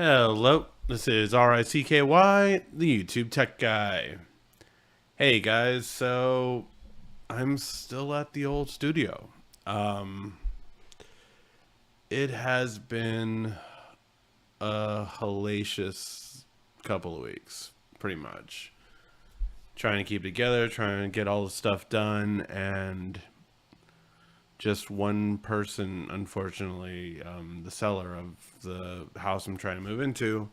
Hello, this is RICKY, the YouTube tech guy. Hey guys, so I'm still at the old studio. Um, it has been a hellacious couple of weeks, pretty much. Trying to keep it together, trying to get all the stuff done, and just one person, unfortunately, the seller of the house I'm trying to move into,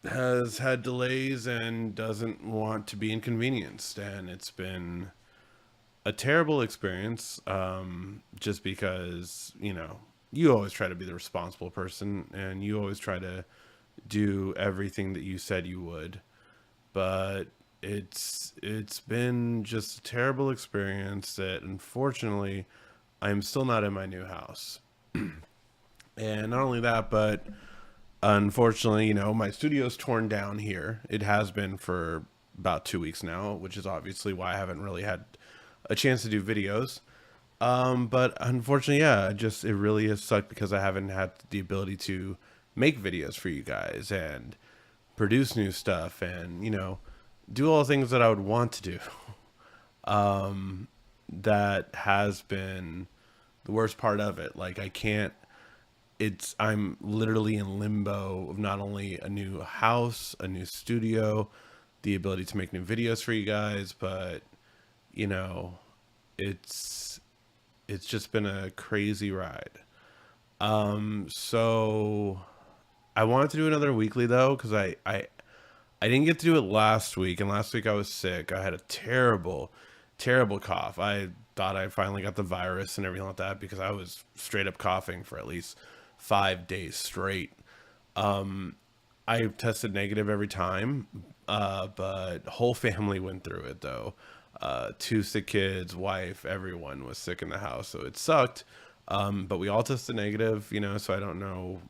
has had delays and doesn't want to be inconvenienced. And it's been a terrible experience, just because, you always try to be the responsible person and you always try to do everything that you said you would. But it's been just a terrible experience that unfortunately I'm still not in my new house. And not only that, but unfortunately, my studio's torn down here. It has been for about 2 weeks now, which is obviously why I haven't really had a chance to do videos. But unfortunately, yeah, it really has sucked because I haven't had the ability to make videos for you guys and produce new stuff and, do all the things that I would want to do. That has been the worst part of it. Like, I can't I'm literally in limbo of not only a new house, a new studio, the ability to make new videos for you guys, but you know, it's it's just been a crazy ride. So I wanted to do another weekly though, because I didn't get to do it last week, and last week I was sick. I had a terrible cough. I thought I finally got the virus and everything like that because I was straight up coughing for at least 5 days straight. I tested negative every time, but whole family went through it though. Two sick kids, wife, everyone was sick in the house, so it sucked. But we all tested negative, so I don't know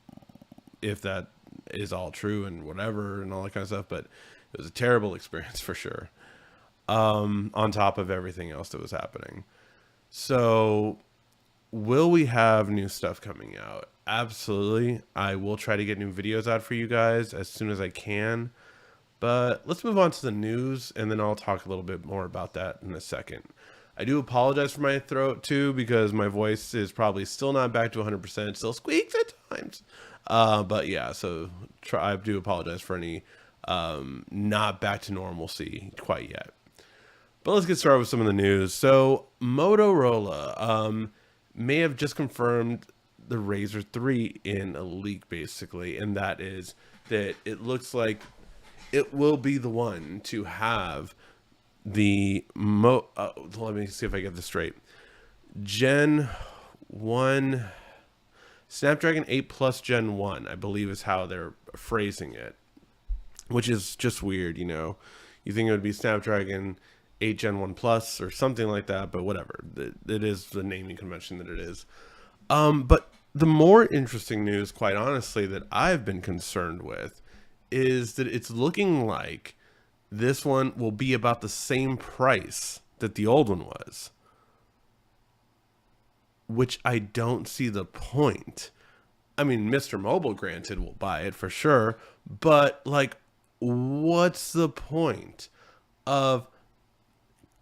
if that is all true and whatever and all that kind of stuff, but it was a terrible experience for sure. On top of everything else that was happening. So, will we have new stuff coming out? Absolutely. I will try to get new videos out for you guys as soon as I can. But let's move on to the news, and then I'll talk a little bit more about that in a second. I do apologize for my throat too, because my voice is probably still not back to 100%, still squeaks at times. But yeah, so I do apologize for any not back to normalcy quite yet. But let's get started with some of the news. So Motorola may have just confirmed the Razr 3 in a leak, basically, and that is that it looks like it will be the one to have let me see if I get this straight. Gen 1 Snapdragon 8 Plus Gen 1, I believe is how they're phrasing it, which is just weird, You think it would be Snapdragon 8 Gen 1 Plus or something like that, but whatever. It is the naming convention that it is. But the more interesting news, quite honestly, that I've been concerned with is that it's looking like this one will be about the same price that the old one was, which I don't see the point. I mean, Mr. Mobile, granted, will buy it for sure, but like, what's the point of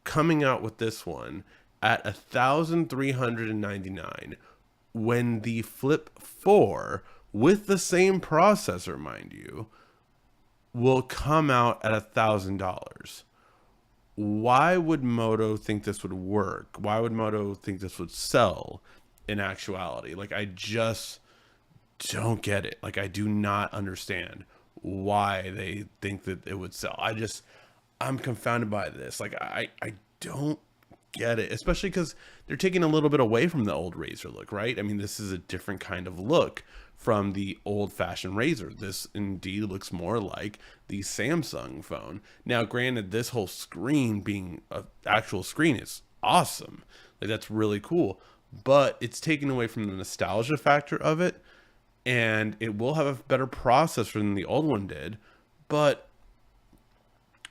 coming out with this one at 1,399 when the Flip 4 with the same processor, mind you, will come out at $1,000? Why would Moto think this would work? Why would Moto think this would sell in actuality? Like, I just don't get it. Like, I do not understand why they think that it would sell. I'm confounded by this. Like, I don't get it, especially because they're taking a little bit away from the old Razr look, right? I mean, this is a different kind of look from the old-fashioned Razr. This indeed looks more like the Samsung phone. Now, granted, this whole screen being an actual screen is awesome. Like, that's really cool. But it's taken away from the nostalgia factor of it, and it will have a better processor than the old one did. But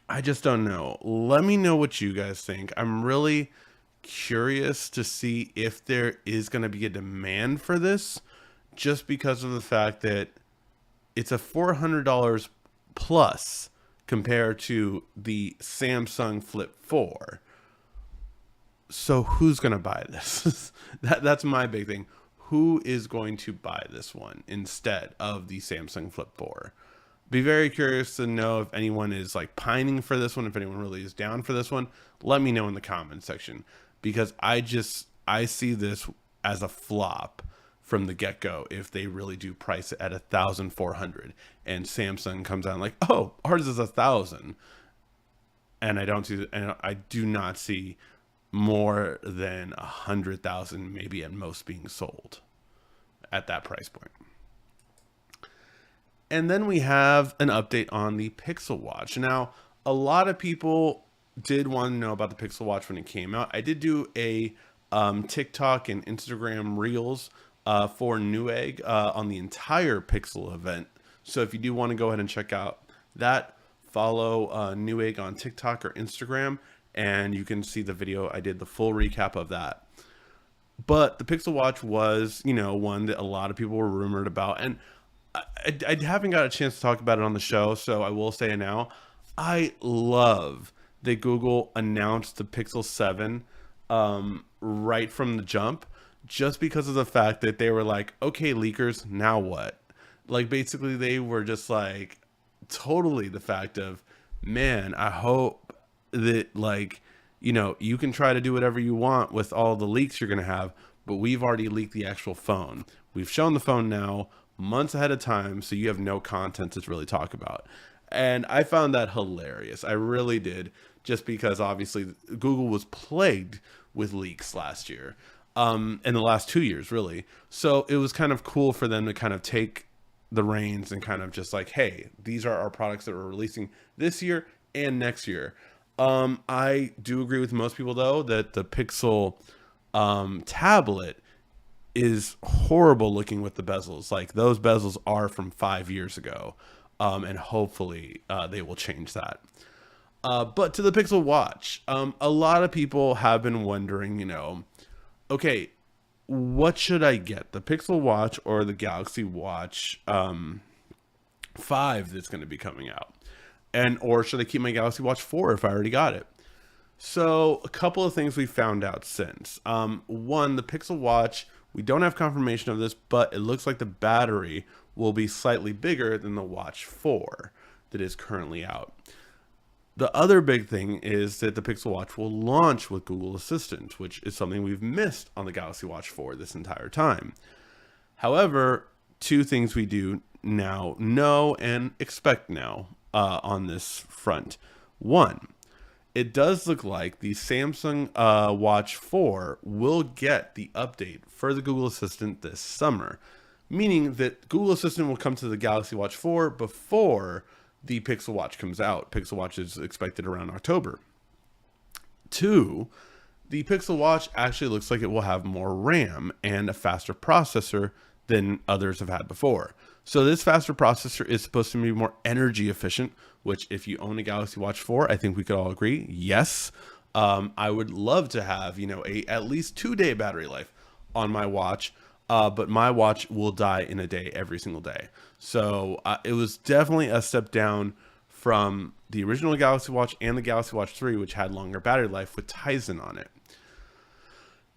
I just don't know. Let me know what you guys think. I'm really curious to see if there is going to be a demand for this, just because of the fact that it's a $400 plus compared to the Samsung Flip 4. So who's going to buy this? That's my big thing. Who is going to buy this one instead of the Samsung Flip 4? Be very curious to know if anyone is like pining for this one, if anyone really is down for this one. Let me know in the comments section, because I see this as a flop from the get-go if they really do price it at 1,400 and Samsung comes out like, oh, ours is 1,000, and I do not see more than 100,000 maybe at most being sold at that price point. And then we have an update on the Pixel Watch. Now, a lot of people did want to know about the Pixel Watch when it came out. I did do a TikTok and Instagram Reels for Newegg on the entire Pixel event. So if you do want to go ahead and check out that, follow Newegg on TikTok or Instagram, and you can see the video. I did the full recap of that. But the Pixel Watch was, one that a lot of people were rumored about. And I haven't got a chance to talk about it on the show, so I will say it now. I love that Google announced the Pixel 7 right from the jump, just because of the fact that they were like, okay, leakers, now what? Like, basically, they were just like, totally the fact of, man, I hope that, like, you can try to do whatever you want with all the leaks you're going to have, but we've already leaked the actual phone. We've shown the phone now months ahead of time, so you have no content to really talk about. And I found that hilarious. I really did, just because obviously Google was plagued with leaks last year, in the last 2 years, really. So it was kind of cool for them to kind of take the reins and kind of just like, hey, these are our products that we're releasing this year and next year. I do agree with most people, though, that the Pixel tablet is horrible looking with the bezels. Like, those bezels are from 5 years ago, and hopefully they will change that. But to the Pixel Watch, a lot of people have been wondering, okay, what should I get? The Pixel Watch or the Galaxy Watch 5 that's going to be coming out? Or should I keep my Galaxy Watch 4 if I already got it? So a couple of things we found out since. One, the Pixel Watch, we don't have confirmation of this, but it looks like the battery will be slightly bigger than the Watch 4 that is currently out. The other big thing is that the Pixel Watch will launch with Google Assistant, which is something we've missed on the Galaxy Watch 4 this entire time. However, two things we do now know and expect now on this front. One, it does look like the Samsung Watch 4 will get the update for the Google Assistant this summer, meaning that Google Assistant will come to the Galaxy Watch 4 before the Pixel Watch comes out. Pixel Watch is expected around October. Two, the Pixel Watch actually looks like it will have more RAM and a faster processor than others have had before. So this faster processor is supposed to be more energy efficient, which if you own a Galaxy Watch 4, I think we could all agree, yes. I would love to have, at least 2-day battery life on my watch, but my watch will die in a day every single day. So it was definitely a step down from the original Galaxy Watch and the Galaxy Watch 3, which had longer battery life with Tizen on it.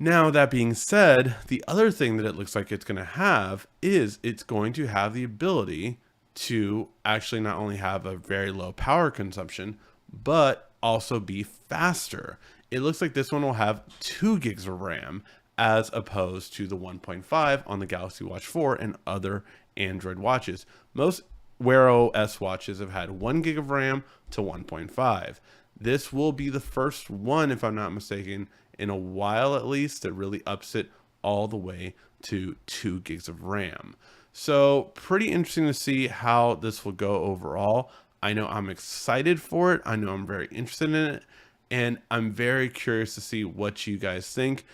Now, that being said, the other thing that it looks like it's going to have is it's going to have the ability to actually not only have a very low power consumption, but also be faster. It looks like this one will have 2 gigs of RAM as opposed to the 1.5 on the Galaxy Watch 4 and other Android watches. Most Wear OS watches have had 1 gig of RAM to 1.5. This will be the first one, if I'm not mistaken, in a while at least, that really ups it all the way to 2 gigs of RAM. So pretty interesting to see how this will go overall. I know I'm excited for it. I know I'm very interested in it. And I'm very curious to see what you guys think.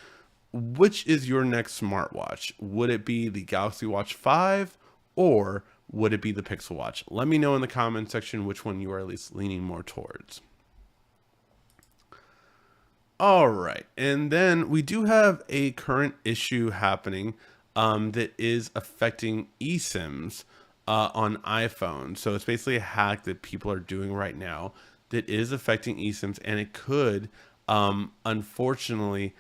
Which is your next smartwatch? Would it be the Galaxy Watch 5 or would it be the Pixel Watch? Let me know in the comment section which one you are at least leaning more towards. All right, and then we do have a current issue happening that is affecting eSIMs on iPhone. So it's basically a hack that people are doing right now that is affecting eSIMs, and it could, unfortunately,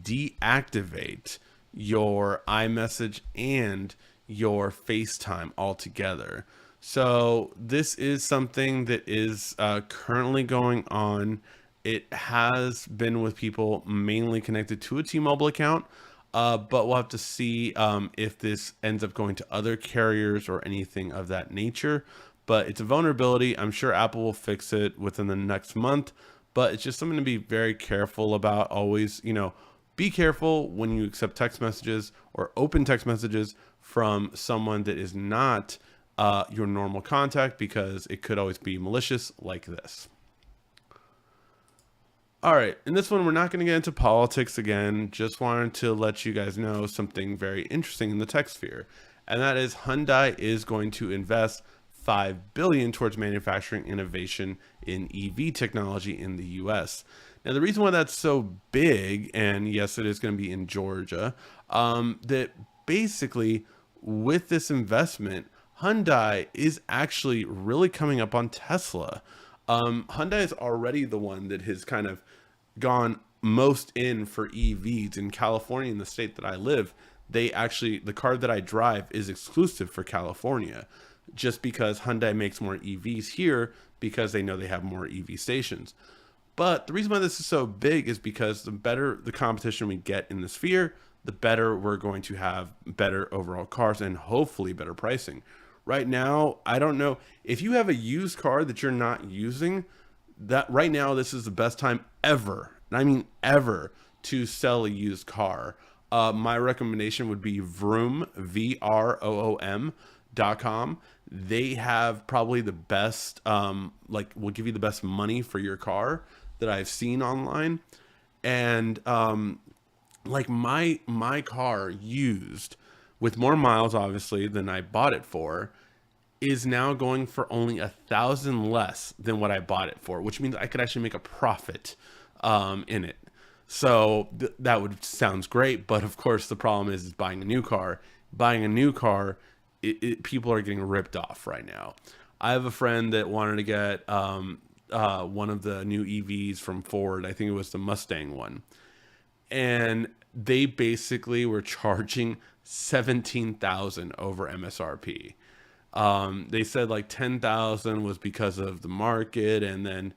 deactivate your iMessage and your FaceTime altogether. So this is something that is currently going on. It has been with people mainly connected to a T-Mobile account, but we'll have to see if this ends up going to other carriers or anything of that nature. But it's a vulnerability. I'm sure Apple will fix it within the next month, but it's just something to be very careful about. Always, be careful when you accept text messages or open text messages from someone that is not your normal contact, because it could always be malicious like this. All right, in this one, we're not going to get into politics again. Just wanted to let you guys know something very interesting in the tech sphere, and that is Hyundai is going to invest $5 billion towards manufacturing innovation in EV technology in the U.S. Now, the reason why that's so big, and yes, it is going to be in Georgia, that basically with this investment, Hyundai is actually really coming up on Tesla. Hyundai is already the one that has kind of gone most in for EVs in California, in the state that I live. The car that I drive is exclusive for California, just because Hyundai makes more EVs here because they know they have more EV stations. But the reason why this is so big is because the better the competition we get in the sphere, the better we're going to have better overall cars and hopefully better pricing. Right now, I don't know if you have a used car that you're not using, that right now, this is the best time ever, and I mean ever, to sell a used car. My recommendation would be Vroom, VROOM.com. They have probably the best, will give you the best money for your car that I've seen online. And my car used with more miles, obviously, than I bought it for, is now going for only 1,000 less than what I bought it for, which means I could actually make a profit in it. So that would sounds great, but of course the problem is buying a new car. Buying a new car, people are getting ripped off right now. I have a friend that wanted to get one of the new EVs from Ford. I think it was the Mustang one, and they basically were charging 17,000 over MSRP. They said like 10,000 was because of the market, and then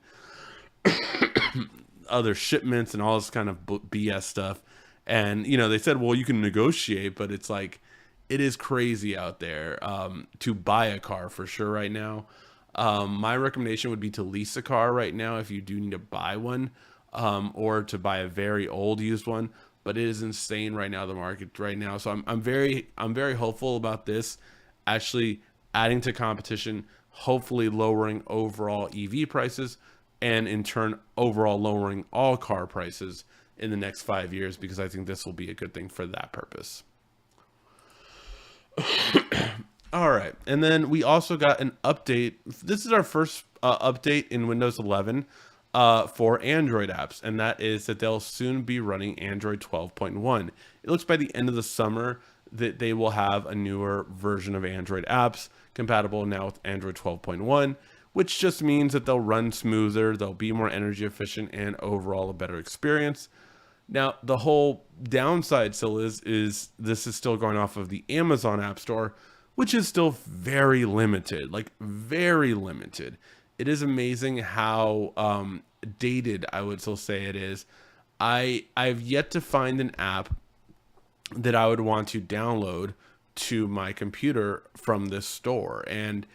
other shipments and all this kind of BS stuff. And they said, well, you can negotiate, but it's like, it is crazy out there to buy a car for sure right now. My recommendation would be to lease a car right now if you do need to buy one, or to buy a very old used one. But it is insane right now, the market right now. So I'm very hopeful about this actually adding to competition, hopefully lowering overall EV prices, and in turn overall lowering all car prices in the next 5 years, because I think this will be a good thing for that purpose. All right, and then we also got an update. This is our first update in Windows 11 for Android apps, and that is that they'll soon be running Android 12.1. It looks by the end of the summer that they will have a newer version of Android apps compatible now with Android 12.1, which just means that they'll run smoother, they'll be more energy efficient, and overall a better experience. Now, the whole downside still is this is still going off of the Amazon App Store, which is still very limited, like very limited. It is amazing how dated I would still say it is. I've yet to find an app that I would want to download to my computer from this store, and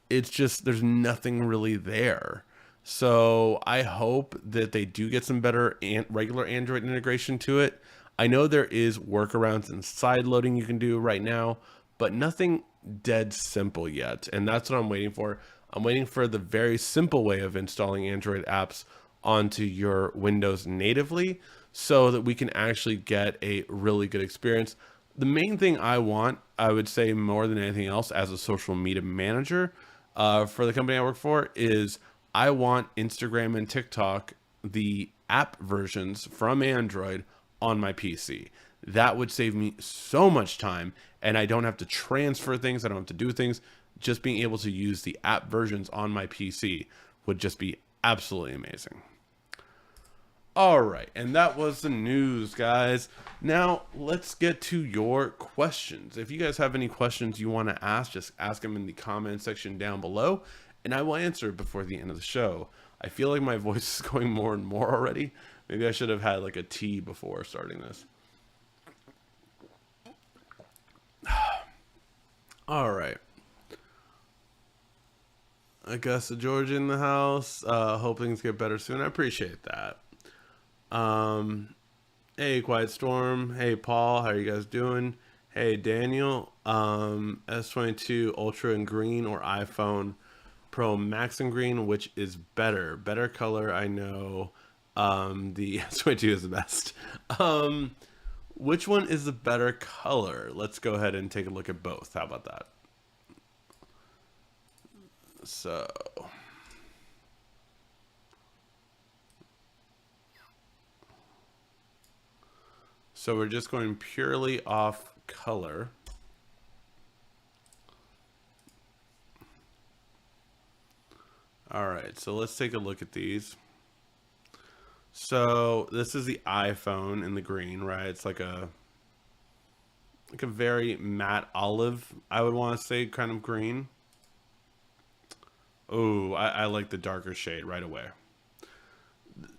it's just, there's nothing really there. So I hope that they do get some better regular Android integration to it. I know there is workarounds and side loading you can do right now, but nothing dead simple yet. And that's what I'm waiting for. I'm waiting for the very simple way of installing Android apps onto your Windows natively, so that we can actually get a really good experience. The main thing I want, I would say more than anything else as a social media manager for the company I work for, is I want Instagram and TikTok, the app versions from Android, on my PC. That would save me so much time, and I don't have to transfer things. I don't have to do things. just being able to use the app versions on my PC would just be absolutely amazing. All right, and that was the news, guys. Now let's get to your questions. If you guys have any questions you want to ask, just ask them in the comment section down below, and I will answer before the end of the show. I feel like my voice is going more and more already. Maybe I should have had like a tea before starting this. All right. Augusta, Georgia in the house. Hope things get better soon. I appreciate that. Hey, Quiet Storm. Hey, Paul. How are you guys doing? Hey, Daniel. S22 Ultra in green or iPhone Pro Max in green, which is better? Better color, I know. The S22 is the best. Which one is the better color? Let's go ahead and take a look at both. How about that? So we're just going purely off color. All right, so let's take a look at these. So this is the iPhone in the green, right? It's like a very matte olive, I would want to say, kind of green. Oh, I like the darker shade right away.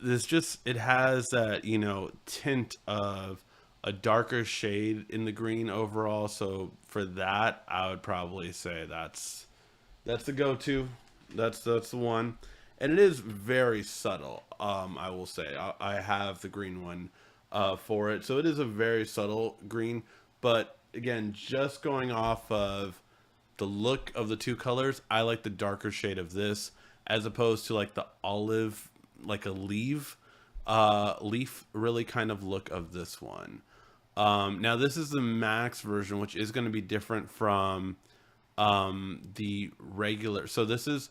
It has that, tint of a darker shade in the green overall. So for that, I would probably say that's the go-to. That's the one. And it is very subtle. I will say I have the green one for it. So it is a very subtle green, but again, just going off of the look of the two colors, I like the darker shade of this as opposed to like the olive, like a leaf really kind of look of this one. Now this is the Max version, which is going to be different from the regular. So this is,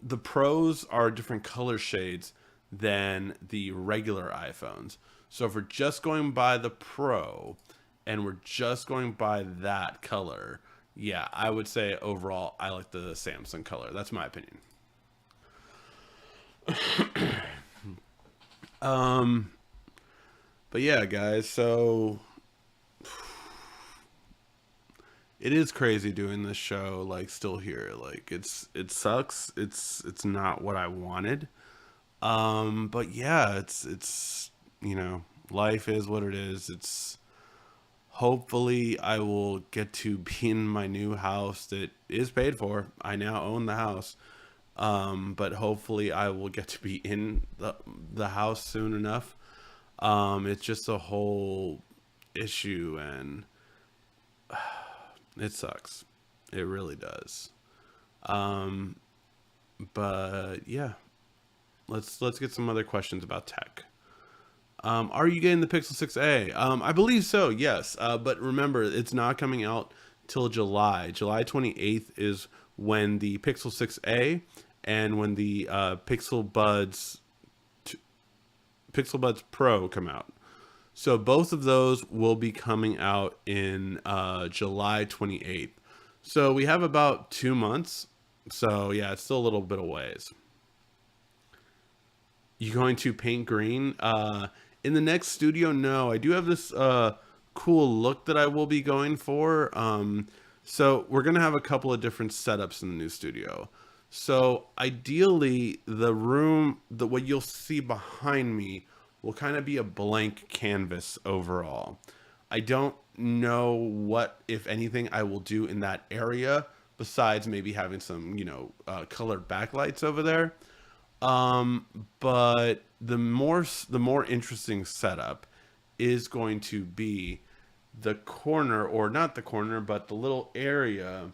the Pros are different color shades than the regular iPhones. So if we're just going by the Pro and we're just going by that color, yeah, I would say overall I like the Samsung color. That's my opinion. But yeah, guys, so it is crazy doing this show, like, still here. Like, it sucks. It's not what I wanted. But yeah, it's life is what it is. It's hopefully I will get to be in my new house that is paid for. I now own the house. But hopefully I will get to be in the house soon enough. It's just a whole issue, and it sucks. It really does. But yeah, let's get some other questions about tech. Are you getting the Pixel 6a? I believe so, yes. But remember, it's not coming out till July. July 28th is when the Pixel 6a and when the Pixel Buds Pro come out. So both of those will be coming out in July 28th. So we have about 2 months. So yeah, it's still a little bit of ways. You going to paint green? In the next studio, no. I do have this cool look that I will be going for. So we're going to have a couple of different setups in the new studio. So ideally, the room, what you'll see behind me will kind of be a blank canvas overall. I don't know what, if anything, I will do in that area besides maybe having some, colored backlights over there. But the more interesting setup is going to be the corner, or not the corner, but the little area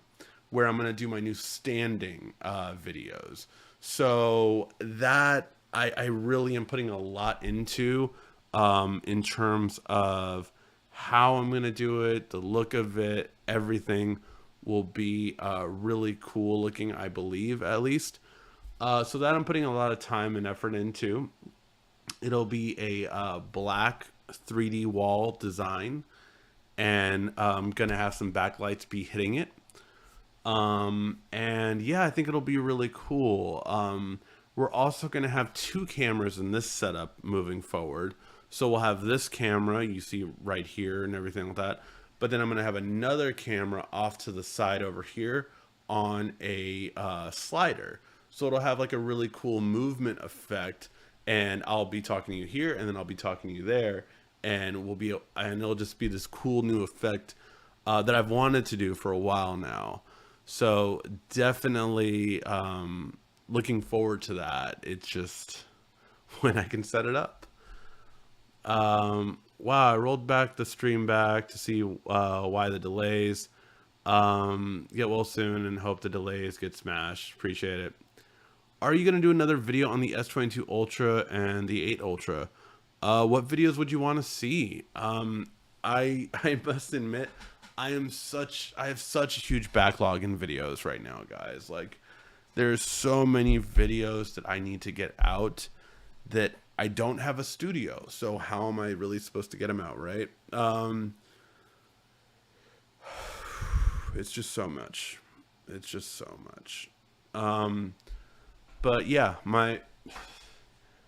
where I'm going to do my new standing videos. So that I really am putting a lot into in terms of how I'm going to do it, the look of it, everything will be really cool looking, I believe, at least. So that I'm putting a lot of time and effort into. It'll be a black 3D wall design, and I'm going to have some backlights be hitting it. And yeah, I think it'll be really cool. We're also going to have two cameras in this setup moving forward. So we'll have this camera you see right here and everything like that. But then I'm going to have another camera off to the side over here on a slider. So it'll have like a really cool movement effect. And I'll be talking to you here, and then I'll be talking to you there, and it'll just be this cool new effect that I've wanted to do for a while now. So definitely looking forward to that. It's just when I can set it up. Wow, I rolled back the stream back to see why the delays. Get well soon and hope the delays get smashed. Appreciate it. Are you going to do another video on the S22 Ultra and the 8 Ultra? What videos would you want to see? I must admit, I have such a huge backlog in videos right now, guys. Like, there's so many videos that I need to get out that I don't have a studio. So how am I really supposed to get them out, right? It's just so much. It's just so much. But yeah, I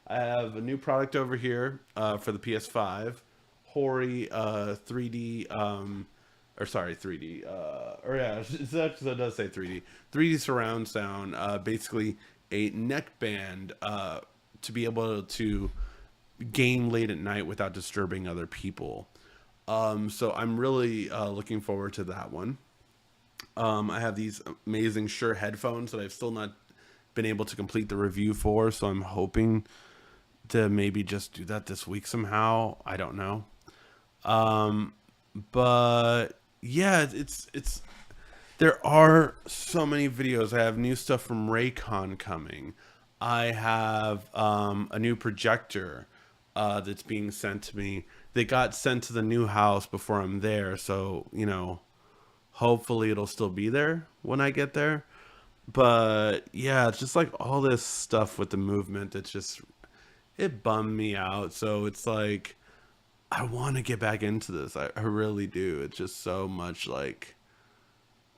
have a new product over here for the PS5, Hori 3D, or sorry, 3D, or yeah, it does say 3D surround sound, basically a neck band to be able to game late at night without disturbing other people. So I'm really looking forward to that one. I have these amazing Shure headphones that I've still not been able to complete the review for, so I'm hoping to maybe just do that this week somehow. I don't know. But yeah, it's there are so many videos. I have new stuff from Raycon coming. I have a new projector that's being sent to me. They got sent to the new house before I'm there, so hopefully it'll still be there when I get there. But yeah, it's just like all this stuff with the movement. It bummed me out. So it's like, I want to get back into this. I really do. It's just so much like,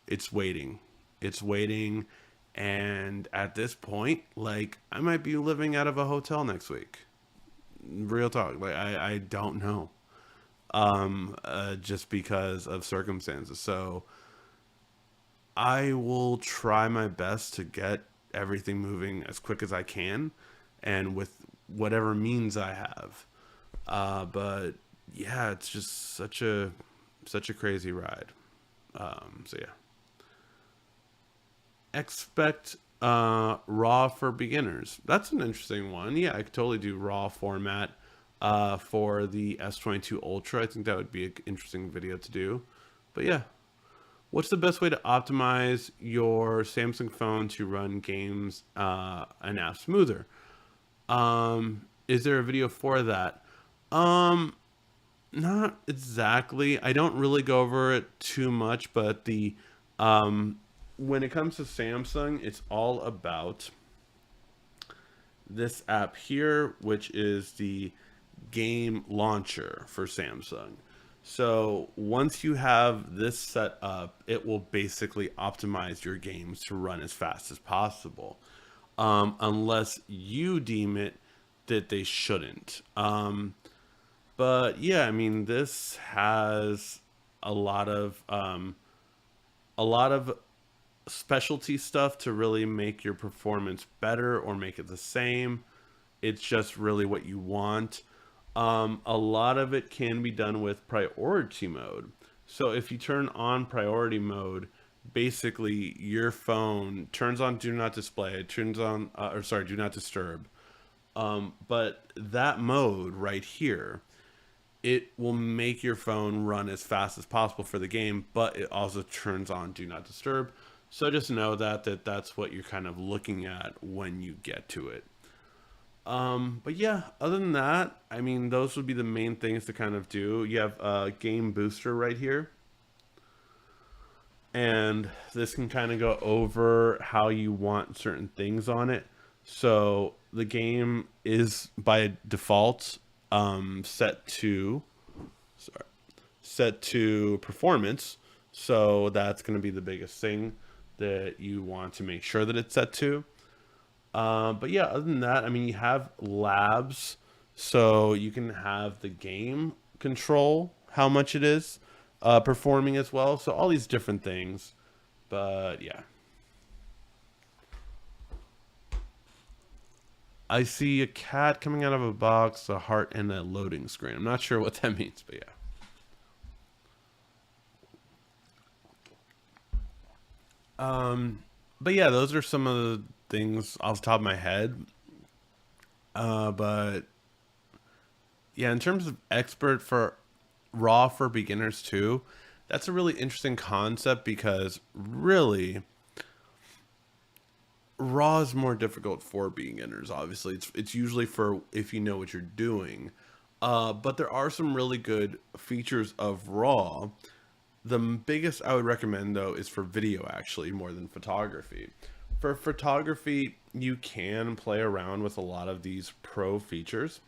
it's waiting. It's waiting. And at this point, like, I might be living out of a hotel next week. Real talk. Like, I don't know. Just because of circumstances. So I will try my best to get everything moving as quick as I can and with whatever means I have. But yeah, it's just such a crazy ride. So yeah. Expect RAW for beginners. That's an interesting one. Yeah, I could totally do RAW format for the S22 Ultra. I think that would be an interesting video to do. But yeah. What's the best way to optimize your Samsung phone to run games and apps smoother? Is there a video for that? Not exactly. I don't really go over it too much, but when it comes to Samsung, it's all about this app here, which is the game launcher for Samsung. So once you have this set up, it will basically optimize your games to run as fast as possible, unless you deem it that they shouldn't. But yeah, I mean, this has a lot of specialty stuff to really make your performance better or make it the same. It's just really what you want. A lot of it can be done with priority mode. So if you turn on priority mode, basically your phone turns on do not display, it turns on, do not disturb. But that mode right here, it will make your phone run as fast as possible for the game, but it also turns on do not disturb. So just know that's what you're kind of looking at when you get to it. But yeah, other than that, I mean, those would be the main things to kind of do. You have a game booster right here. And this can kind of go over how you want certain things on it. So the game is by default set to performance. So that's going to be the biggest thing. that you want to make sure that it's set to. But yeah, other than that, I mean, you have labs, so you can have the game control how much it is performing as well. So all these different things. But yeah, I see a cat coming out of a box, a heart, and a loading screen. I'm not sure what that means, but yeah. But yeah, those are some of the things off the top of my head. But yeah, in terms of expert for raw for beginners too, that's a really interesting concept because really raw is more difficult for beginners. Obviously, it's usually for if you know what you're doing. But there are some really good features of raw. The biggest I would recommend though is for video actually more than photography. For photography, you can play around with a lot of these pro features,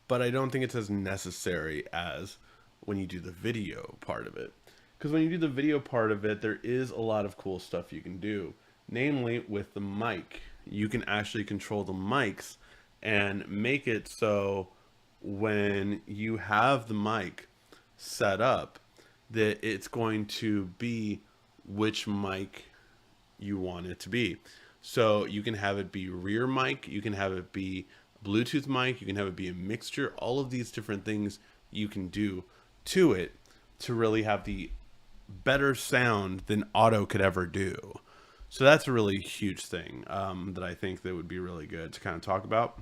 but I don't think it's as necessary as when you do the video part of it. Because when you do the video part of it, there is a lot of cool stuff you can do. Namely, with the mic, you can actually control the mics and make it so when you have the mic set up, that it's going to be which mic you want it to be. So you can have it be rear mic, you can have it be Bluetooth mic, you can have it be a mixture, all of these different things you can do to it to really have the better sound than auto could ever do. So that's a really huge thing that I think that would be really good to kind of talk about.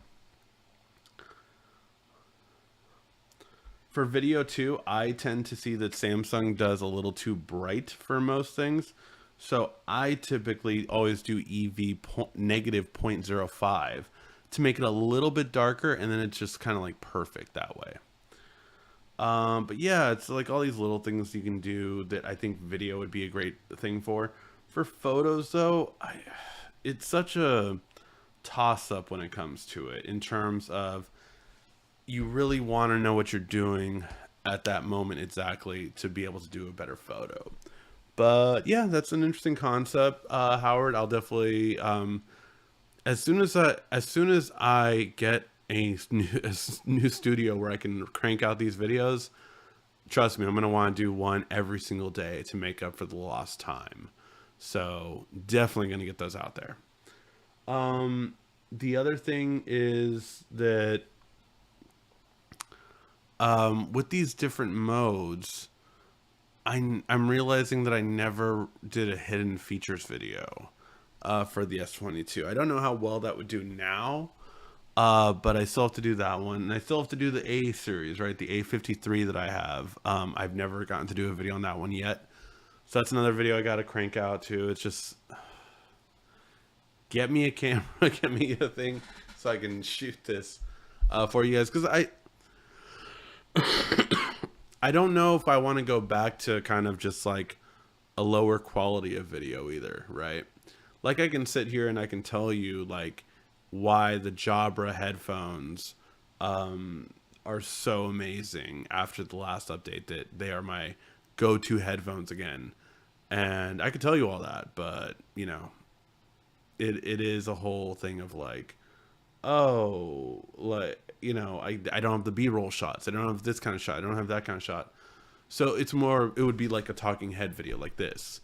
For video too, I tend to see that Samsung does a little too bright for most things. So I typically always do EV negative 0.05 to make it a little bit darker, and then it's just kind of like perfect that way. But yeah, it's like all these little things you can do that I think video would be a great thing for. For photos though, it's such a toss up when it comes to it in terms of you really want to know what you're doing at that moment exactly to be able to do a better photo. But yeah, that's an interesting concept, Howard. I'll definitely as soon as I get a new studio where I can crank out these videos, trust me, I'm gonna want to do one every single day to make up for the lost time. So definitely gonna get those out there. The other thing is that with these different modes, I'm realizing that I never did a hidden features video for the S22. I don't know how well that would do now, but I still have to do that one. And I still have to do the A series, right? The A53 that I have. I've never gotten to do a video on that one yet. So that's another video I got to crank out too. It's just get me a camera, get me a thing so I can shoot this for you guys. Because I don't know if I want to go back to kind of just like a lower quality of video either, right? Like I can sit here and I can tell you like why the Jabra headphones are so amazing after the last update, that they are my go-to headphones again. And I could tell you all that, but you know, it is a whole thing of like, oh, like, you know, I don't have the B-roll shots. I don't have this kind of shot. I don't have that kind of shot. So it's more, it would be like a talking head video like this.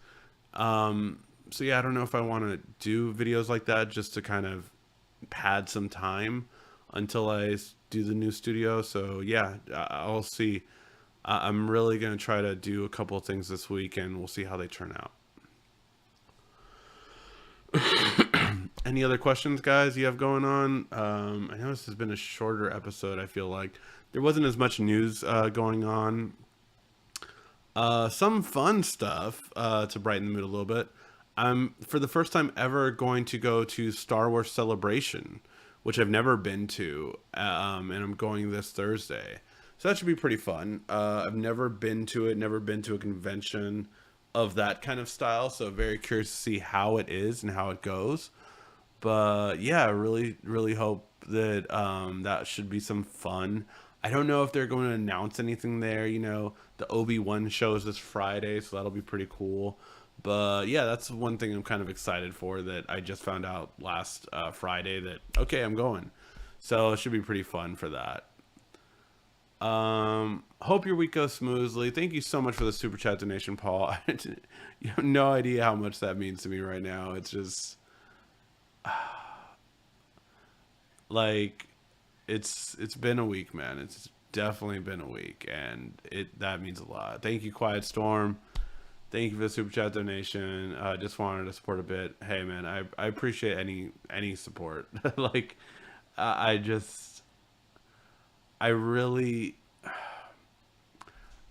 So yeah, I don't know if I want to do videos like that just to kind of pad some time until I do the new studio. So yeah, I'll see. I'm really going to try to do a couple of things this week and we'll see how they turn out. Any other questions, guys, you have going on? I know this has been a shorter episode. I feel like there wasn't as much news going on. Some fun stuff to brighten the mood a little bit. I'm, for the first time ever, going to go to Star Wars Celebration, which I've never been to, and I'm going this Thursday. So that should be pretty fun. I've never been to it, never been to a convention of that kind of style, so very curious to see how it is and how it goes. But yeah, I really, really hope that that should be some fun. I don't know if they're going to announce anything there. You know, the Obi-Wan show is this Friday, so that'll be pretty cool. But yeah, that's one thing I'm kind of excited for, that I just found out last Friday that okay, I'm going. So it should be pretty fun for that. Hope your week goes smoothly. Thank you so much for the super chat donation, Paul. You have no idea how much that means to me right now. It's just like it's been a week, man. It's definitely been a week, and it that means a lot. Thank you, Quiet Storm. Thank you for the super chat donation. Just wanted to support a bit. Hey, man, I appreciate any support. Like, I just I really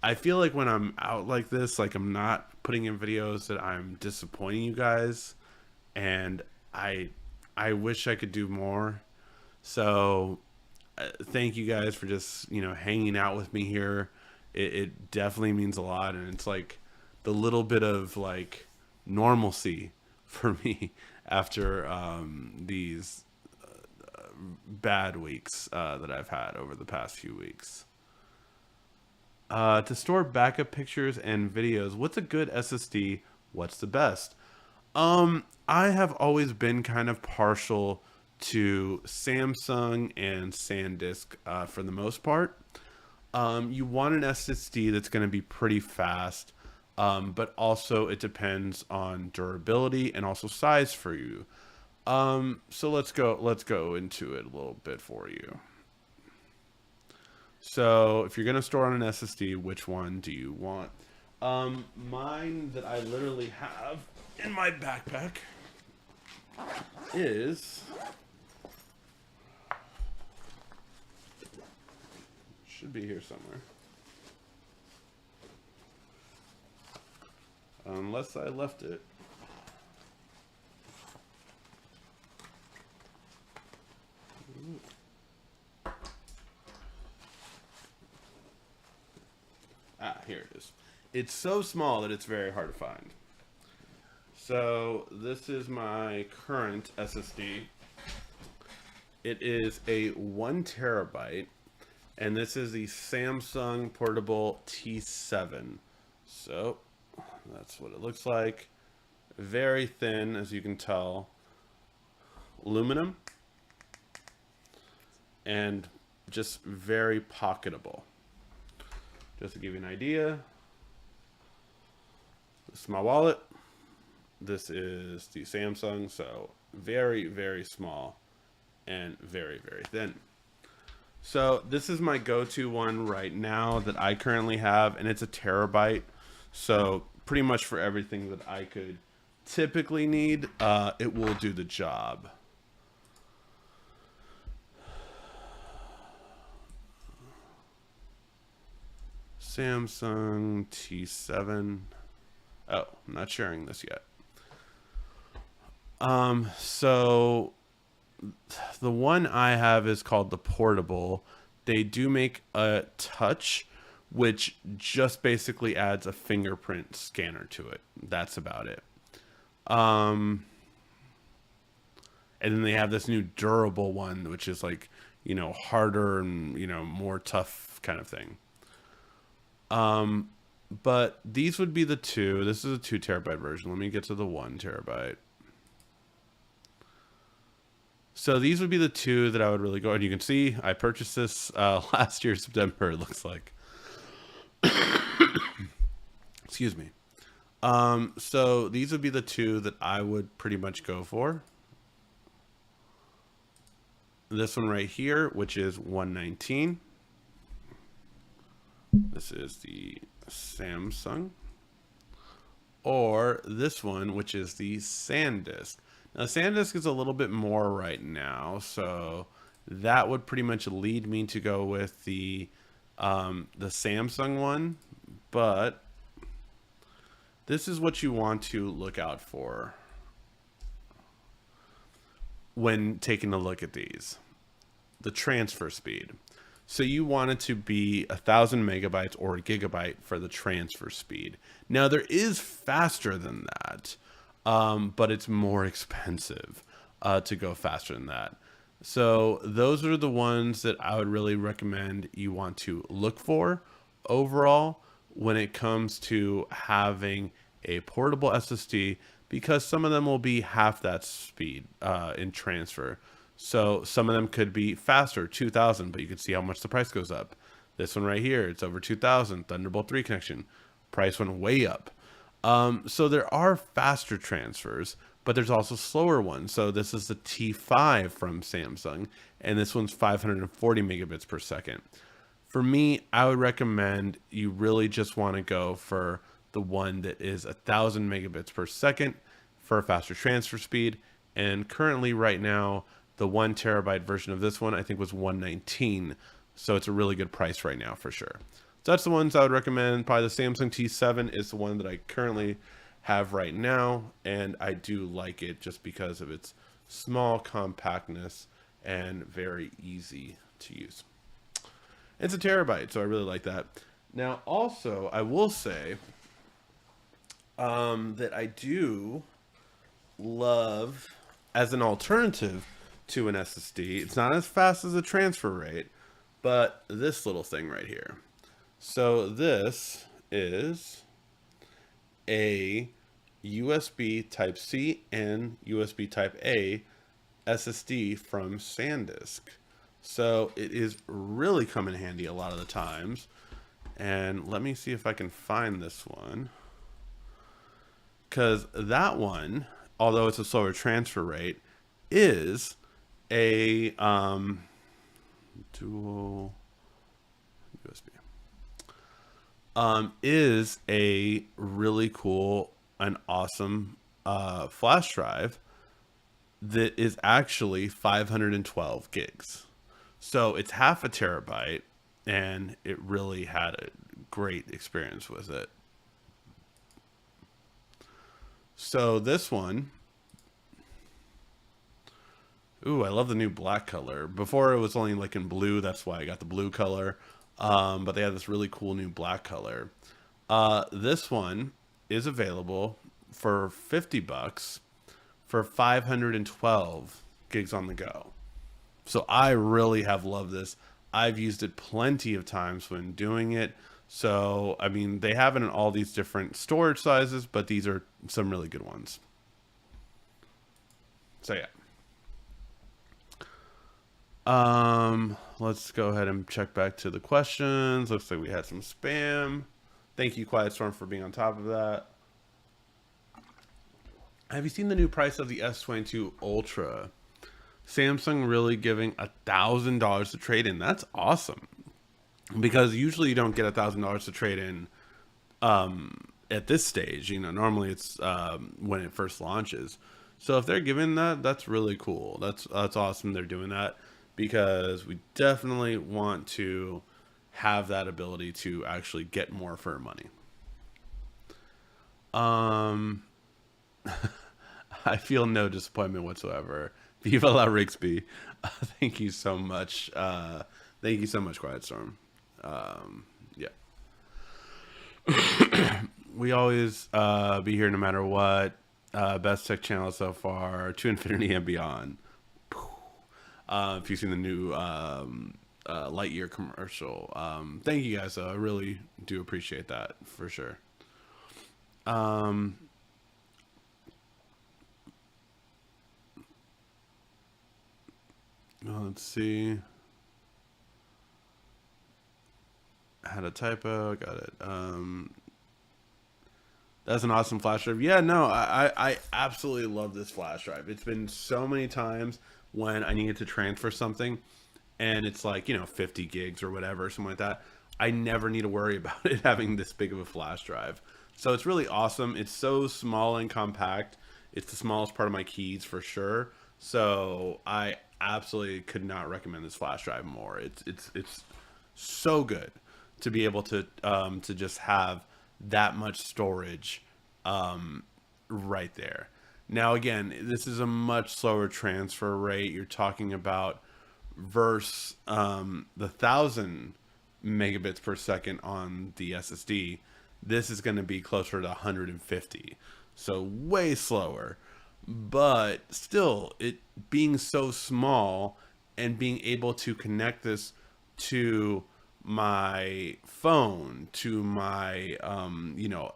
I feel like when I'm out like this, like I'm not putting in videos, that I'm disappointing you guys, and I I wish I could do more. So thank you guys for just hanging out with me here. It definitely means a lot, and it's like the little bit of like normalcy for me after these bad weeks that I've had over the past few weeks. To store backup pictures and videos, what's a good SSD? What's the best? I have always been kind of partial to Samsung and SanDisk for the most part. You want an SSD that's going to be pretty fast, but also it depends on durability and also size for you. So let's go into it a little bit for you. So if you're going to store on an SSD, which one do you want? Mine that I literally have in my backpack is should be here somewhere. Unless I left it. Ah, here it is. It's so small that it's very hard to find. So this is my current SSD. It is a 1 terabyte, and this is the Samsung Portable T7. So that's what it looks like. Very thin, as you can tell. Aluminum. And just very pocketable. Just to give you an idea, this is my wallet. This is the Samsung, so very, very small and very, very thin. So this is my go-to one right now that I currently have, and it's a terabyte. So pretty much for everything that I could typically need, it will do the job. Samsung T7. Oh, I'm not sharing this yet. So the one I have is called the Portable. They do make a Touch, which just basically adds a fingerprint scanner to it. That's about it. And then they have this new durable one, which is like, harder and, more tough kind of thing. But these would be the two. This is a 2 terabyte version. Let me get to the 1 terabyte. So these would be the two that I would really go. And you can see I purchased this last year, September, it looks like. Excuse me. So these would be the two that I would pretty much go for. This one right here, which is 119. This is the Samsung. Or this one, which is the SanDisk. Now, SanDisk is a little bit more right now, so that would pretty much lead me to go with the Samsung one. But this is what you want to look out for when taking a look at these. The transfer speed. So you want it to be 1,000 megabytes or a gigabyte for the transfer speed. Now there is faster than that, but it's more expensive to go faster than that. So those are the ones that I would really recommend you want to look for overall when it comes to having a portable SSD because some of them will be half that speed in transfer. So some of them could be faster, 2000, but you can see how much the price goes up. This one right here, it's over 2000, Thunderbolt 3 connection. Price went way up. So there are faster transfers, but there's also slower ones. So this is the T5 from Samsung, and this one's 540 megabits per second. For me, I would recommend you really just want to go for the one that is 1000 megabits per second for a faster transfer speed. And currently right now, the 1 terabyte version of this one, I think was 119. So it's a really good price right now for sure. So that's the ones I would recommend. Probably the Samsung T7 is the one that I currently have right now. And I do like it just because of its small compactness and very easy to use. It's a terabyte, so I really like that. Now, also, I will say that I do love, as an alternative to an SSD, it's not as fast as a transfer rate, but this little thing right here. So this is a USB Type-C and USB Type-A SSD from SanDisk. So it is really come in handy a lot of the times. And let me see if I can find this one. Because that one, although it's a slower transfer rate, is a dual USB. Is a really cool and awesome flash drive that is actually 512 gigs. So it's half a terabyte, and it really had a great experience with it. So this one, ooh, I love the new black color. Before it was only like in blue, that's why I got the blue color. But they have this really cool new black color. This one is available for $50 for 512 gigs on the go. So I really have loved this. I've used it plenty of times when doing it. So, I mean, they have it in all these different storage sizes, but these are some really good ones. So, yeah. Let's go ahead and check back to the questions. Looks like we had some spam. Thank you, Quiet Storm, for being on top of that. Have you seen the new price of the S22 Ultra? Samsung really giving $1,000 to trade in. That's awesome, because usually you don't get $1,000 to trade in at this stage. You know, normally it's when it first launches. So if they're giving that, that's really cool. That's awesome. They're doing that because we definitely want to have that ability to actually get more for our money. I feel no disappointment whatsoever. Viva la Rigsby. Thank you so much. Thank you so much, Quiet Storm. Yeah. We always be here no matter what. Best tech channel so far, to infinity and beyond. If you've seen the new Lightyear commercial, thank you guys. I really do appreciate that for sure. Let's see. I had a typo. Got it. That's an awesome flash drive. Yeah, no, I absolutely love this flash drive. It's been so many times when I needed to transfer something and it's like, 50 gigs or whatever, something like that. I never need to worry about it having this big of a flash drive. So it's really awesome. It's so small and compact. It's the smallest part of my keys for sure. So I absolutely could not recommend this flash drive more. It's so good to be able to just have that much storage right there. Now again, this is a much slower transfer rate. You're talking about versus the 1000 megabits per second on the SSD. This is going to be closer to 150, so way slower. But still, it being so small and being able to connect this to my phone, to my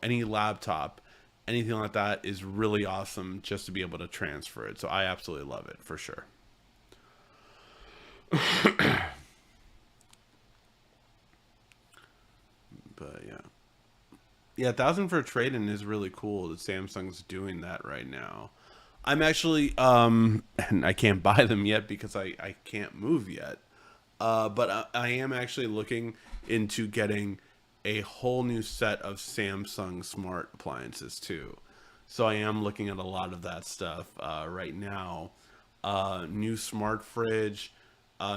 any laptop, anything like that is really awesome just to be able to transfer it. So I absolutely love it for sure. But yeah, 1,000 for a trade-in is really cool that Samsung's doing that right now. I'm actually and I can't buy them yet because I can't move yet. But I am actually looking into getting a whole new set of Samsung smart appliances too. So I am looking at a lot of that stuff right now. New smart fridge,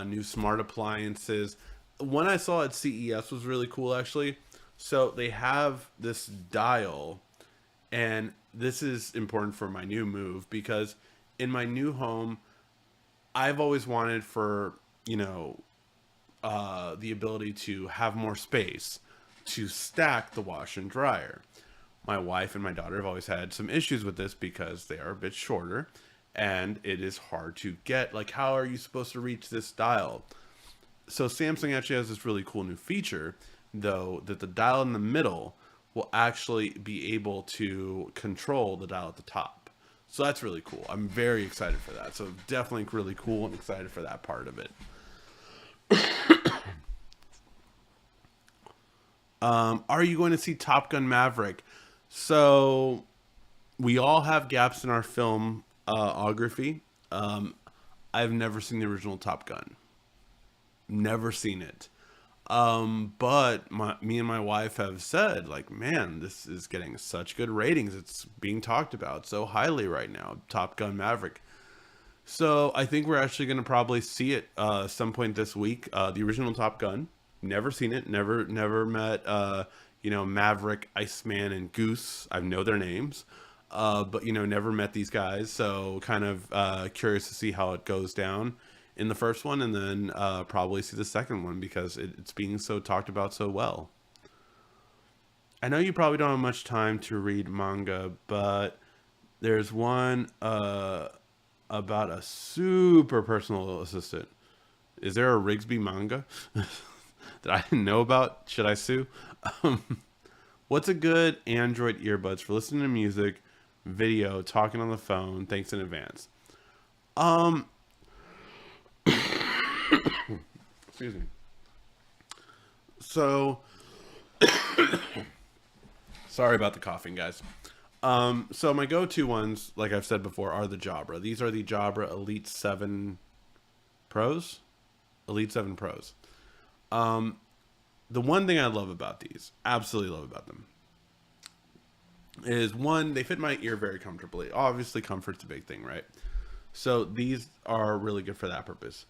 new smart appliances. One I saw at CES was really cool actually. So they have this dial, and this is important for my new move because in my new home, I've always wanted for, the ability to have more space to stack the washer and dryer. My wife and my daughter have always had some issues with this because they are a bit shorter and it is hard to get. Like, how are you supposed to reach this dial? So Samsung actually has this really cool new feature, though, that the dial in the middle will actually be able to control the dial at the top. So that's really cool. I'm very excited for that. So definitely really cool and excited for that part of it. Are you going to see Top Gun Maverick? So we all have gaps in our filmography. I've never seen the original Top Gun. Never seen it. But me and my wife have said, like, man, this is getting such good ratings. It's being talked about so highly right now, Top Gun Maverick. So I think we're actually going to probably see it some point this week. The original Top Gun. Never seen it. Never met, Maverick, Iceman, and Goose. I know their names. But, never met these guys. So kind of curious to see how it goes down in the first one, and then probably see the second one because it's being so talked about so well. I know you probably don't have much time to read manga, but there's one about a super personal assistant. Is there a Rigsby manga that I didn't know about? Should I sue? What's a good Android earbuds for listening to music, video, talking on the phone? Thanks in advance. Excuse me. So, sorry about the coughing, guys. So my go-to ones, like I've said before, are the Jabra. These are the Jabra Elite 7 Pros. Elite 7 Pros. The one thing I love about these, absolutely love about them, is one, they fit my ear very comfortably. Obviously, comfort's a big thing, right? So these are really good for that purpose.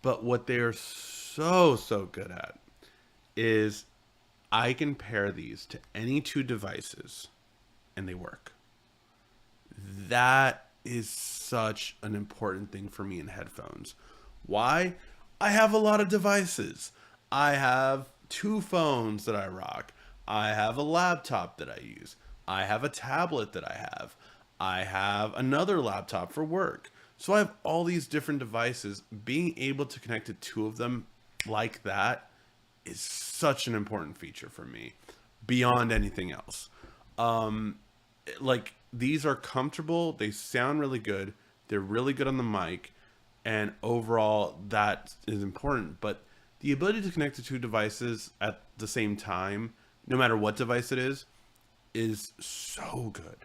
But what they're so good at is I can pair these to any two devices and they work. That is such an important thing for me in headphones. Why? I have a lot of devices. I have 2 phones that I rock. I have a laptop that I use. I have a tablet that I have. I have another laptop for work. So I have all these different devices. Being able to connect to 2 of them like that is such an important feature for me beyond anything else. Like, these are comfortable. They sound really good. They're really good on the mic. And overall, that is important. But the ability to connect to 2 devices at the same time, no matter what device it is so good.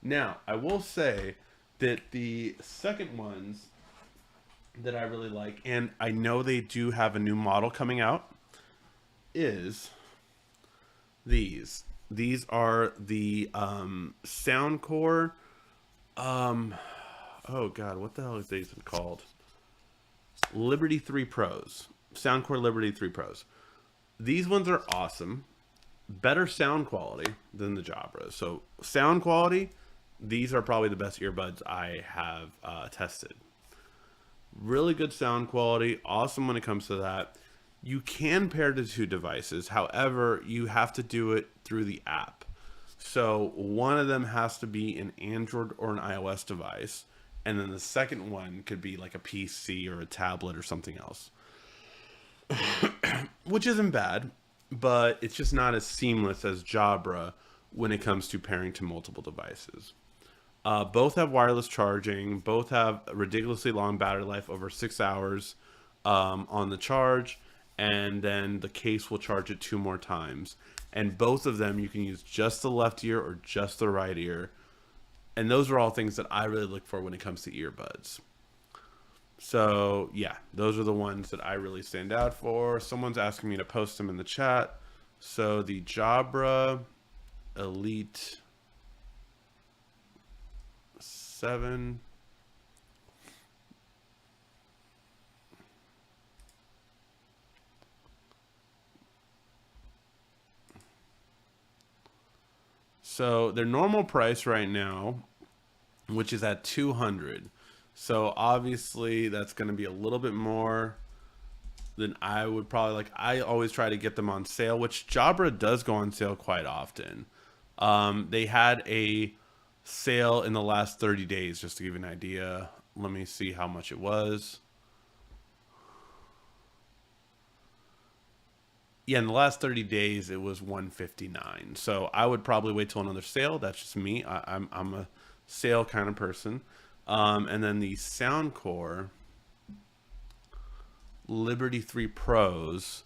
Now, I will say that the second ones that I really like, and I know they do have a new model coming out, is these. These are the Soundcore. Oh God, what the hell is these called? Liberty 3 Pros. Soundcore Liberty 3 Pros. These ones are awesome. Better sound quality than the Jabra. So sound quality, these are probably the best earbuds I have tested. Really good sound quality. Awesome when it comes to that. You can pair the 2 devices. However, you have to do it through the app. So one of them has to be an Android or an iOS device. And then the second one could be like a PC or a tablet or something else. Which isn't bad, but it's just not as seamless as Jabra when it comes to pairing to multiple devices. Both have wireless charging. Both have a ridiculously long battery life, over 6 hours on the charge, and then the case will charge it 2 more times. And both of them, you can use just the left ear or just the right ear. And those are all things that I really look for when it comes to earbuds. So yeah, those are the ones that I really stand out for. Someone's asking me to post them in the chat. So the Jabra Elite 7. So their normal price right now, which is at 200. So obviously that's going to be a little bit more than I would probably like. I always try to get them on sale, which Jabra does go on sale quite often. They had a sale in the last 30 days, just to give you an idea. Let me see how much it was. Yeah, in the last 30 days, it was 159. So I would probably wait till another sale. That's just me. I'm a sale kind of person. And then the Soundcore Liberty 3 Pros,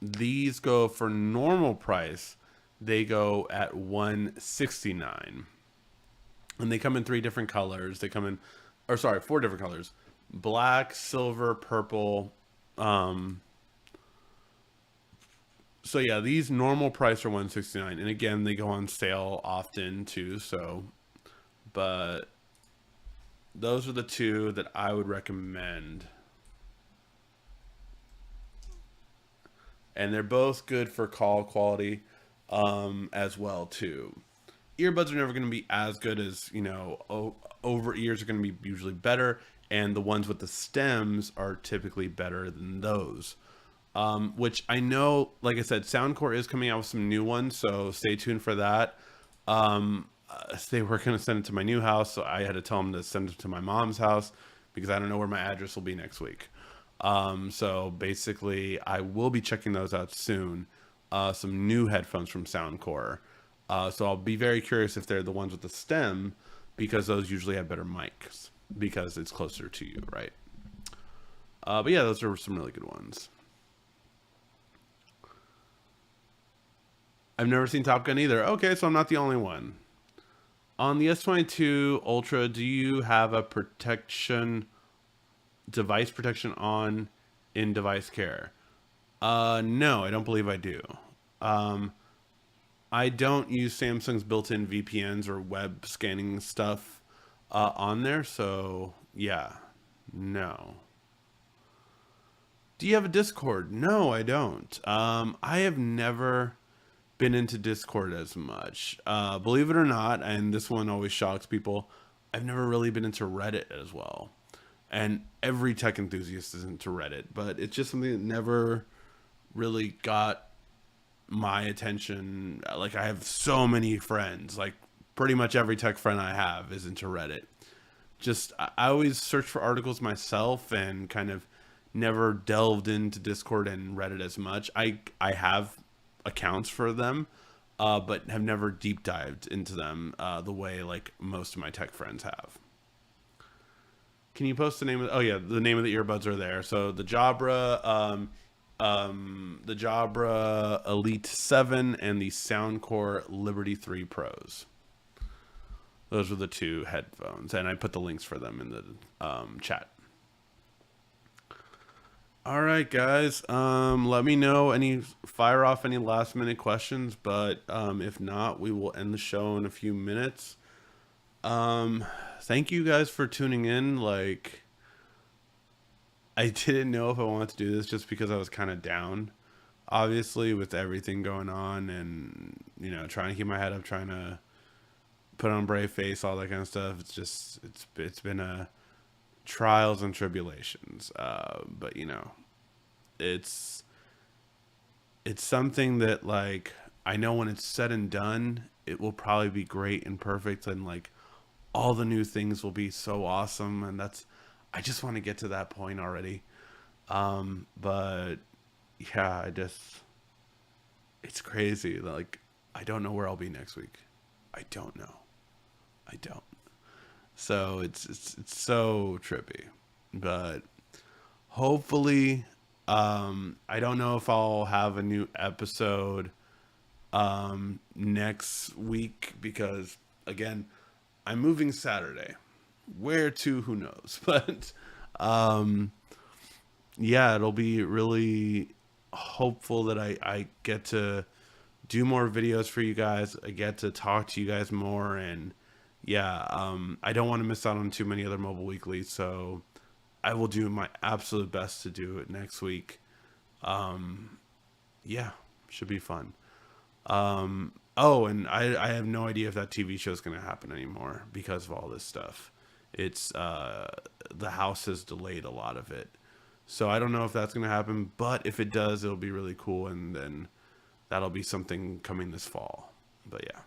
these go for normal price. They go at 169, and they come in 3 different colors. They come in, or sorry, 4 different colors: black, silver, purple. So yeah, these normal price are 169, and again, they go on sale often too. So, but those are the two that I would recommend. And they're both good for call quality as well too. Earbuds are never going to be as good as, over ears are going to be usually better, and the ones with the stems are typically better than those. Which I know, like I said, Soundcore is coming out with some new ones, so stay tuned for that. They were going to send it to my new house, so I had to tell them to send it to my mom's house because I don't know where my address will be next week. So basically, I will be checking those out soon. Some new headphones from Soundcore. So I'll be very curious if they're the ones with the stem, because those usually have better mics because it's closer to you, right? But yeah, those are some really good ones. I've never seen Top Gun either. Okay, so I'm not the only one. On the S22 Ultra, do you have a device protection on in device care? No, I don't believe I do. I don't use Samsung's built-in VPNs or web scanning stuff on there, so yeah, no. Do you have a Discord? No, I don't. I have never been into Discord as much. Believe it or not, and this one always shocks people, I've never really been into Reddit as well. And every tech enthusiast is into Reddit, but it's just something that never really got my attention. Like, I have so many friends, like pretty much every tech friend I have is into Reddit. Just, I always search for articles myself and kind of never delved into Discord and Reddit as much. I have accounts for them, but have never deep dived into them the way like most of my tech friends have. Can you post the name of? Oh yeah, the name of the earbuds are there. So the Jabra Elite 7 and the Soundcore Liberty 3 Pros. Those are the two headphones, and I put the links for them in the chat. All right, guys. Let me know fire off any last minute questions, but if not, we will end the show in a few minutes. Thank you guys for tuning in. Like, I didn't know if I wanted to do this just because I was kind of down, obviously, with everything going on, and trying to keep my head up, trying to put on a brave face, all that kind of stuff. It's been a trials and tribulations, but it's something that, like, I know when it's said and done, it will probably be great and perfect, and like all the new things will be so awesome, and I just want to get to that point already. But yeah, it's crazy. Like, I don't know where I'll be next week. I don't know. I don't. So it's so trippy, but hopefully, I don't know if I'll have a new episode next week because again, I'm moving Saturday. Where to? Who knows? But um, yeah, it'll be really hopeful that I get to do more videos for you guys. I get to talk to you guys more, and yeah, I don't want to miss out on too many other mobile weeklies, so I will do my absolute best to do it next week. Yeah, should be fun. Oh, and I have no idea if that TV show is going to happen anymore because of all this stuff. It's the house has delayed a lot of it, so I don't know if that's going to happen. But if it does, it'll be really cool, and then that'll be something coming this fall. But yeah.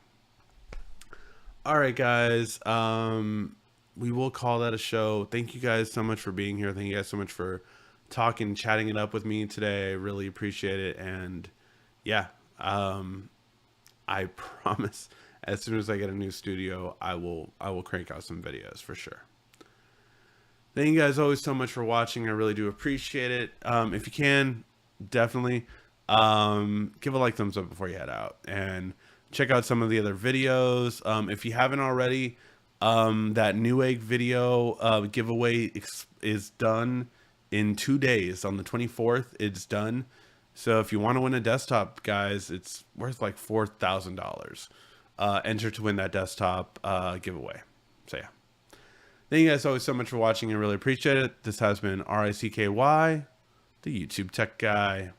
All right, guys. We will call that a show. Thank you guys so much for being here. Thank you guys so much for talking, chatting it up with me today. I really appreciate it. And yeah, I promise as soon as I get a new studio, I will crank out some videos for sure. Thank you guys always so much for watching. I really do appreciate it. If you can, definitely give a like, thumbs up before you head out, and check out some of the other videos. If you haven't already, that Newegg video giveaway is done in 2 days. On the 24th, it's done. So if you want to win a desktop, guys, it's worth like $4,000. Enter to win that desktop giveaway. So yeah. Thank you guys always so much for watching. I really appreciate it. This has been RICKY, the YouTube Tech Guy.